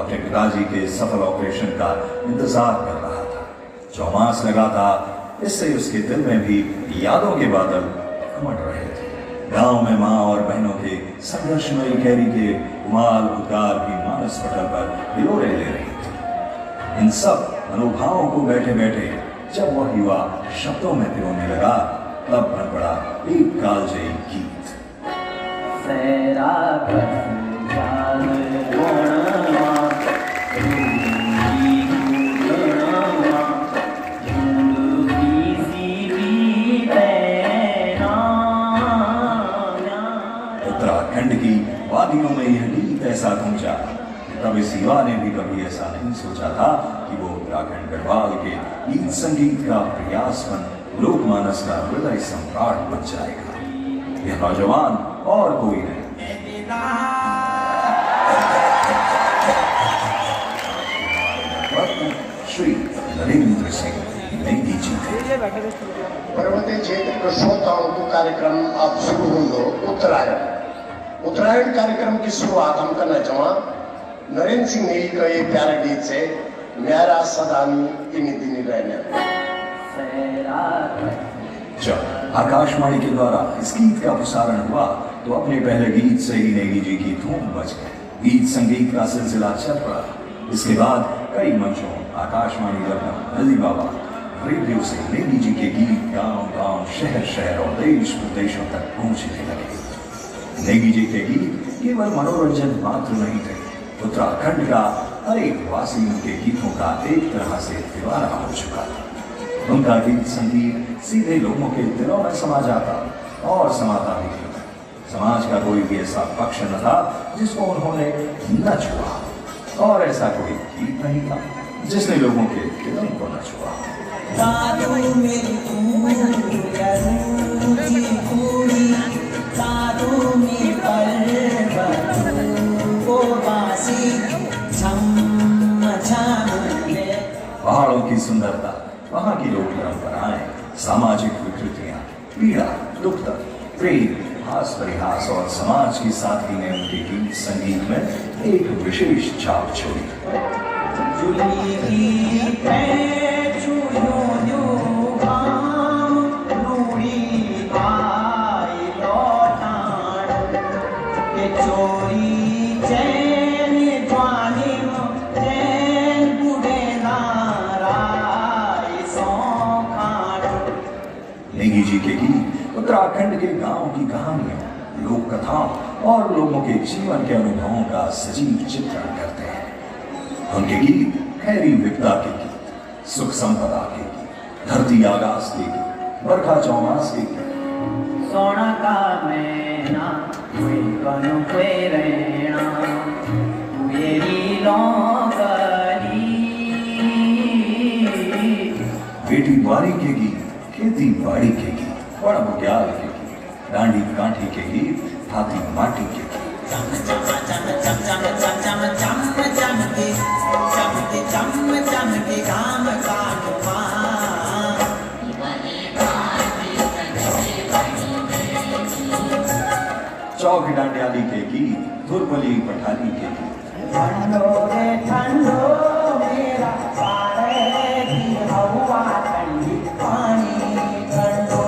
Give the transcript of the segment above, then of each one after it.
अपने पिताजी के सफल ऑपरेशन का इंतजार कर रहा था। 6 मास लगा था, इससे उसके दिल में भी यादों के बादल उमड़ रहे थे। गांव में माँ और बहनों के संघर्षमयी कैरी के उमाल उद्गार की मानस पटल पर हिलोरे ले रही थी। इन सब मनोभावों को बैठे बैठे जब वह युवा शब्दों में पिरोने लगा, तब बन पड़ा एक कालजयी गीत। उत्तराखंड की वादियों में यह गीत ऐसा गूंजा, तब इस युवा ने भी कभी ऐसा नहीं सोचा था कि वो उत्तराखंड गढ़वाल के गीत संगीत का प्रयासवन लोकमानस का हृदय सम्राट बन जाएगा। यह नौजवान और कोई नहीं, श्री नरेंद्र सिंह नेगी जी थे। पर्वतीय क्षेत्र के श्रोताओं को कार्यक्रम अब शुरू होंगे। उत्तरायण कार्यक्रम की शुरुआत हम करना चाहवा नरेंद्र सिंह नेगी का ये प्यारा गीत से, मेरा सदानी इन्हीं दिन रहने। जब आकाशवाणी के द्वारा इस गीत का प्रसारण हुआ तो अपने पहले गीत से ही नेगी जी की धूम मच गई। गीत संगीत का सिलसिला चल पड़ा। इसके बाद कई मंचों, आकाशवाणी लखनऊ, अली बाबा रेडियो से नेगी जी के गीत गांव-गांव, शहर-शहर और देश-प्रदेशों तक पहुंचने लगे। नेगी जी के गीत केवल मनोरंजन मात्र नहीं थे, उत्तराखंड का हर एक वासी उनके गीतों का एक तरह से दीवाना हो चुका था। उनका गीत संगीत सीधे लोगों के दिलों में समा जाता और समाता भी था। समाज का कोई भी ऐसा पक्ष न था जिसको उन्होंने न छुआ, और ऐसा कोई गीत नहीं था जिसने लोगों के दिलों को न छुआ। पहाड़ों की सुंदरता, वहाँ की लोक परंपराएं, सामाजिक विकृतियां, पीड़ा, दुख, प्रेम, हास परिहास और समाज की सादगी ने उनके गीत संगीत में एक विशेष छाप छोड़ी। नेगी जी के गीत उत्तराखंड के गांव की कहानियों, लोक कथाओं और लोगों के जीवन के अनुभवों का सजीव चित्रण करते हैं। उनके गीत खैरी विपदा के गीत, सुख संपदा के गीत, धरती आगाज के गीत, बरखा चौमास के गीत, सोना का मैना कोई कनु कोई रहना मेरी लौंगरी, बेटी बारी के गीत, खेती बाड़ी के गीत, बड़ा बुग्याल के गीत, डांडी कांठी के गीत, हाथी माटी के गीत। चौक डांडियाली के गीत, धुरबली पठाली के गीत, ठंडो रे ठंडो मेरा सारे की हवा ठंडी पानी ठंडो,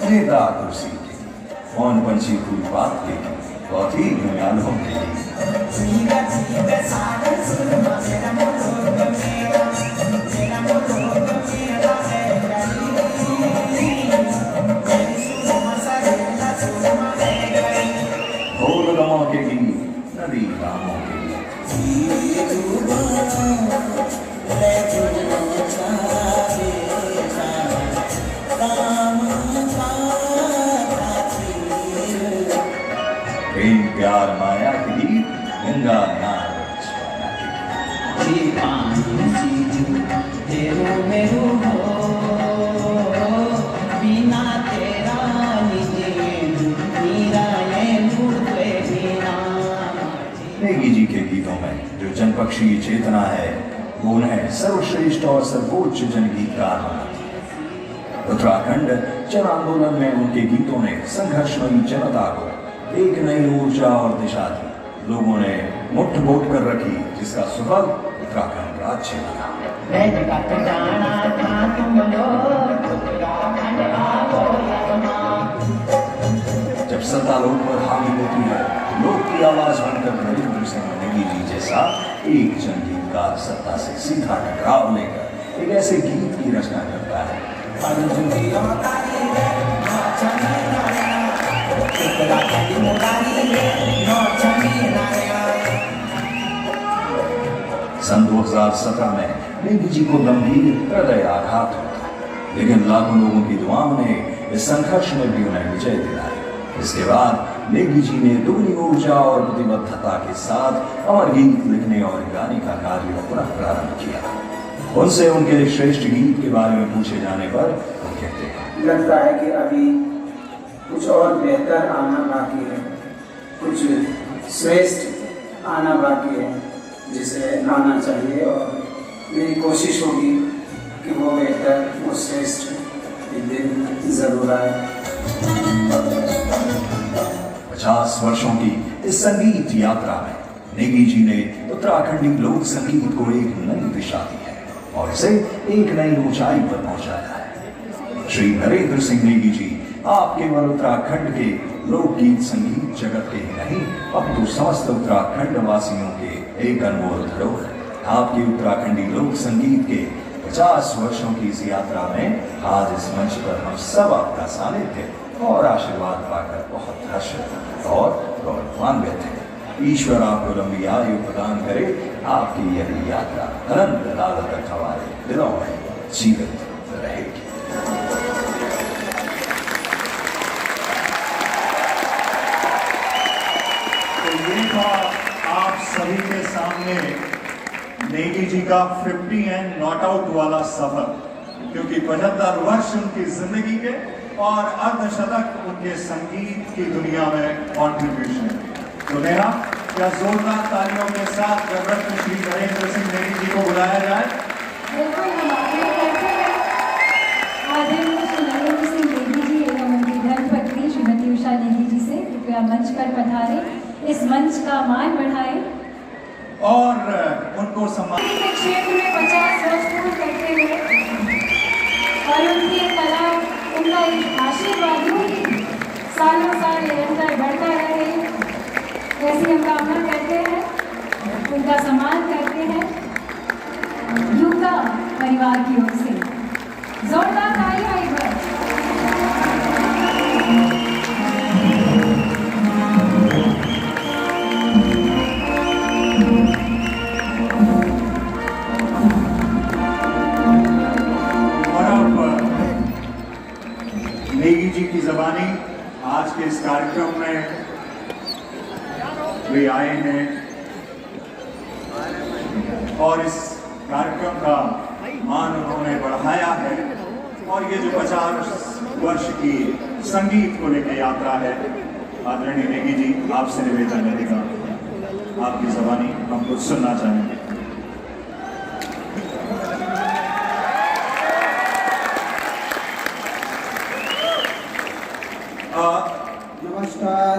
नेता कुर्सी के गीत, कौन पंछी फूल बात के गीत, बहुत ही दुनियालों के गीत। ढोल गाँव के गीत, नदी गाँवों के गीत, प्रेम प्यार माया के गीत, गंगा नार जमुना के गीत। बिना तेरा नेगी जी के गीतों में जो जनपक्षी चेतना है, वो उन्हें सर्वश्रेष्ठ और सर्वोच्च जनगीतकार बनाती है। उत्तराखंड जन आंदोलन में उनके गीतों ने संघर्षमयी जनता को एक नई ऊर्जा और दिशा दी। लोगों ने मुट्ठ बोट कर रखी, जिसका सुफल उत्तराखंड राज्य बना। ब्रज तक जाना था तुम लोग, उत्तराखंड आओ यमुना। जब सत्ता लोग पर हावी होती है, लोग की आवाज बनकर नरेंद्र सिंह नेगी जी जैसा एक संगीतकार सत्ता से सीधा टकराव लेकर एक ऐसे गीत की रचना करता है। सन 2017 में नेगी जी को गंभीर हृदय आघात होता है, लेकिन लाखों लोगों की दुआओं ने इस संघर्ष में भी उन्हें विजय दिलाई। इसके बाद नेगी जी ने दुगनी ऊर्जा और प्रतिबद्धता के साथ अमर गीत लिखने और गाने का कार्य पुनः प्रारंभ किया। उनसे उनके श्रेष्ठ गीत के बारे में पूछे जाने पर वो कहते हैं, लगता है कि अभी कुछ और बेहतर आना बाकी है, कुछ श्रेष्ठ आना बाकी है जिसे आना चाहिए, और मेरी कोशिश होगी कि वो बेहतर, वो श्रेष्ठ एक दिन जरूर आए। 50 वर्षों की इस संगीत यात्रा में नेगी जी ने उत्तराखंडी लोक संगीत को एक नई दिशा दी है और इसे एक नई ऊंचाई पर पहुंचाया है। श्री नरेंद्र सिंह नेगी जी आप केवल उत्तराखंड के लोकगीत संगीत जगत के ही नहीं, अपितु समस्त उत्तराखंड वासियों के एक अनमोल धरोहर। आपकी उत्तराखंडी लोक संगीत के 50 वर्षों की इस यात्रा में आज इस मंच पर हम सब आपका सानिध्य और आशीर्वाद पाकर बहुत हर्षित और गौरवान्वित हैं। ईश्वर आपको लंबी आयु प्रदान करे, आपकी यह यात्रा अनंत काल तक हमारे दिलों में जीवित रहेगी। तो ये था आप सभी के सामने नेगी जी का 50 एंड नॉट आउट वाला सफर, क्योंकि 75 वर्ष उनकी जिंदगी के और अर्धशतक उनके संगीत की दुनिया में कॉन्ट्रीब्यूशन। तो नेहा, क्या जोरदार तालियों के साथ रत्न श्री नरेंद्र सिंह नेगी जी को बुलाया जाए? बिल्कुल, हम आगे करते हैं। आदरणीय श्री नरेंद्र सिंह नेगी जी एवं उनकी धर्मपत्नी श्रीमती उषा नेगी जी से कृपया मंच पर पधारें, इस मंच का मान बढ़ाएं और उनको सम्मान। संगीत क्षेत्र में 50 वर्ष पूर्ण करते हुए और उनकी कला, उनका एक आशीर्वाद यूं ही सालों साल निरंतर बढ़ता रहे, ऐसी हम कामना करते हैं, उनका सम्मान करते हैं युक्ता परिवार की ओर से। जोरदार तालियां एक बार। नेगी जी की ज़बानी आज के इस कार्यक्रम में वे आए हैं और इस कार्यक्रम का मान उन्होंने बढ़ाया है, और ये जो 50 वर्ष की संगीत को लेकर यात्रा है, आदरणीय नेगी जी, आपसे निवेदन रहेगा, आपकी ज़बानी हम कुछ सुनना चाहेंगे। नमस्कार।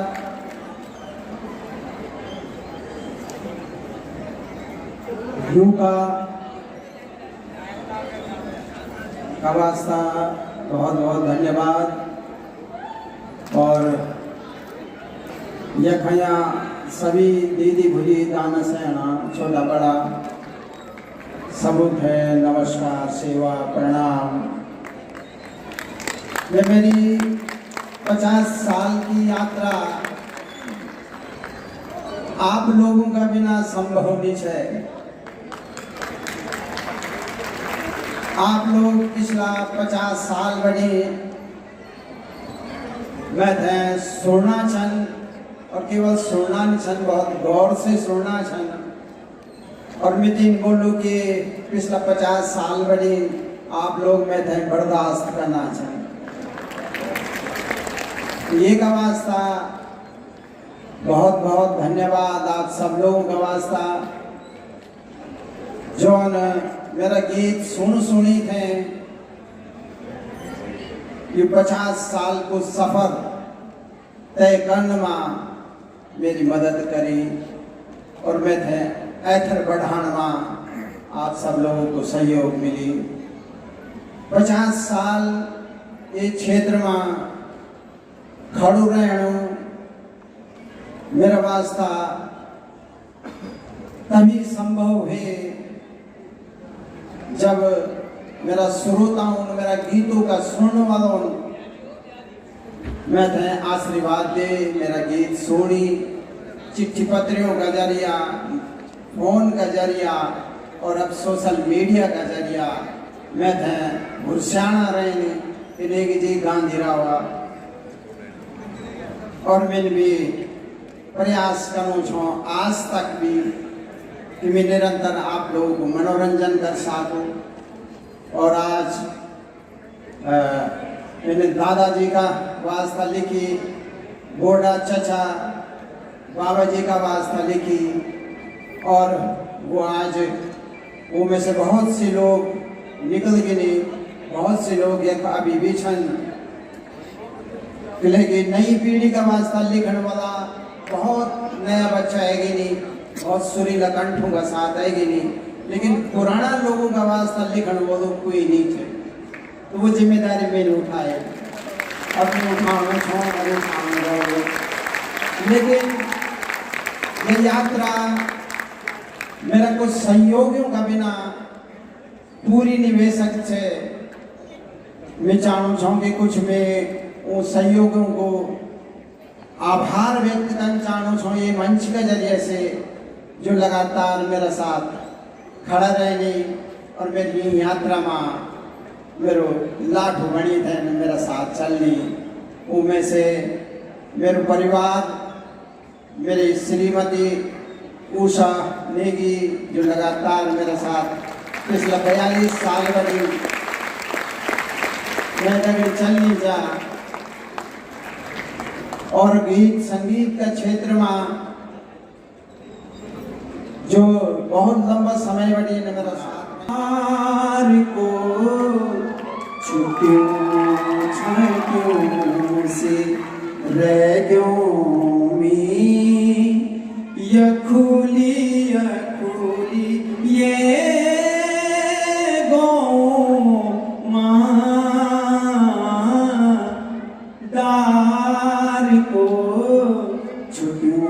का वास्ता बहुत बहुत धन्यवाद। और यखया सभी दीदी भुजी दान सेना छोटा बड़ा सबूत है, नमस्कार, सेवा, प्रणाम। ये मेरी 50 साल की यात्रा आप लोगों का बिना संभव नहीं है। आप लोग पिछला 50 साल बने मैं थे सुनना छन, और केवल सुनना नहीं छन, बहुत गौर से सुनना छन। और मितिन बोलू के पिछला 50 साल बने आप लोग मैं थे बर्दाश्त करना छन। ये का वास्ता बहुत बहुत धन्यवाद आप सब लोगों का वास्ता, जो मेरा गीत सुनी थे। ये 50 साल को सफर तय करने में मेरी मदद करी। और मैं थे ऐथर बढ़ानवा आप सब लोगों को सहयोग मिली। 50 साल ये क्षेत्र में खड़ू रहणु मेरा वास्ता तभी संभव है जब मेरा श्रोताओं मेरा गीतों का सुनने वालों मैं थे आशीर्वाद दे, मेरा गीत सुनी, चिट्ठी पत्रियों का जरिया, फोन का जरिया और अब सोशल मीडिया का जरिया मैं थे भुरसाना रहनी इन्हें जी गांधी रावा और मैंने भी प्रयास करूँ छो आज तक भी कि मैं निरंतर आप लोगों को मनोरंजन कर सकूं। और आज मैंने दादाजी का वास्ता लिखी, बोडा चचा बाबा जी का वास्ता लिखी और वो आज वो में से बहुत से लोग निकल गए, बहुत से लोग एक अभी भी छन लेकिन नई पीढ़ी का वास्ता लिखने वाला बहुत नया बच्चा आएगी नहीं, बहुत सुरीला कंठों का साथ आएगी नहीं, लेकिन पुराना लोगों का वास्ता लिखने वालों कोई नहीं थे। तो वो जिम्मेदारी मैंने उठाए, अपने उठाऊंगा। लेकिन ये यात्रा मेरा कुछ सहयोगियों का बिना पूरी नहीं हो सकते। मैं चाहूँ कि कुछ में उन सहयोगियों को आभार व्यक्त करना चाहूँ ये मंच के जरिए से जो लगातार मेरा साथ खड़ा रहने और मेरी यात्रा में मेरो लाठ बनी थे मेरा साथ चलनी। उनमें से मेरे परिवार, मेरी श्रीमती उषा नेगी जो लगातार मेरे साथ पिछले 42 साल बड़ी मैं लगे चलनी जा और गीत संगीत का क्षेत्र में जो बहुत लंबा समय बड़ी ने मेरा साथ को छुट्टियों से रह गयो मी यखुली ये गो दार को छुट्टियों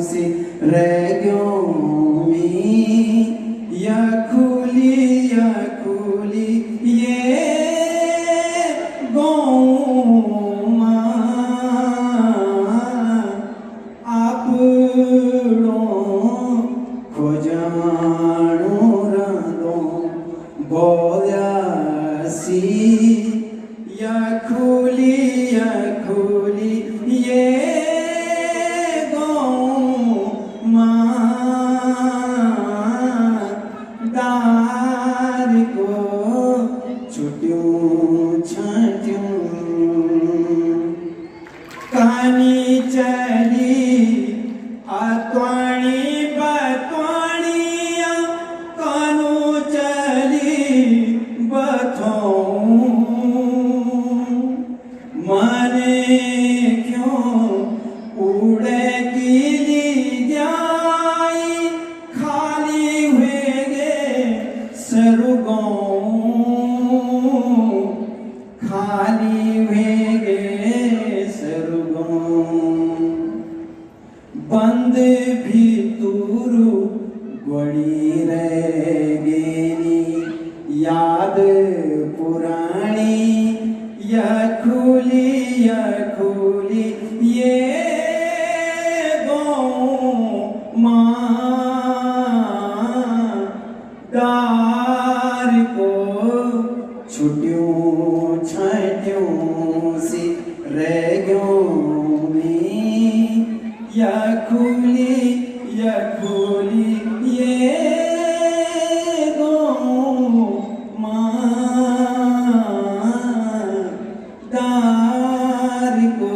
से रह गयो मी यखुली ये गो आपड़ो खोजाणो रंदो बोल्यासी यखुली ये दार को छुट्टियों छाट्यों कहानी चली आत्वाणी बत्वाणिया कानू चली बथों माने क्यों उड़े गिली जाई खाली हुए गे सरुगों खाली हुए गे सरुगों बंद भी तुरु गोड़ी रह गेनी याद पुरानी यखुली ये दार को छुट्टियों छाट्यों से रह गयो मी यखुली ये दार को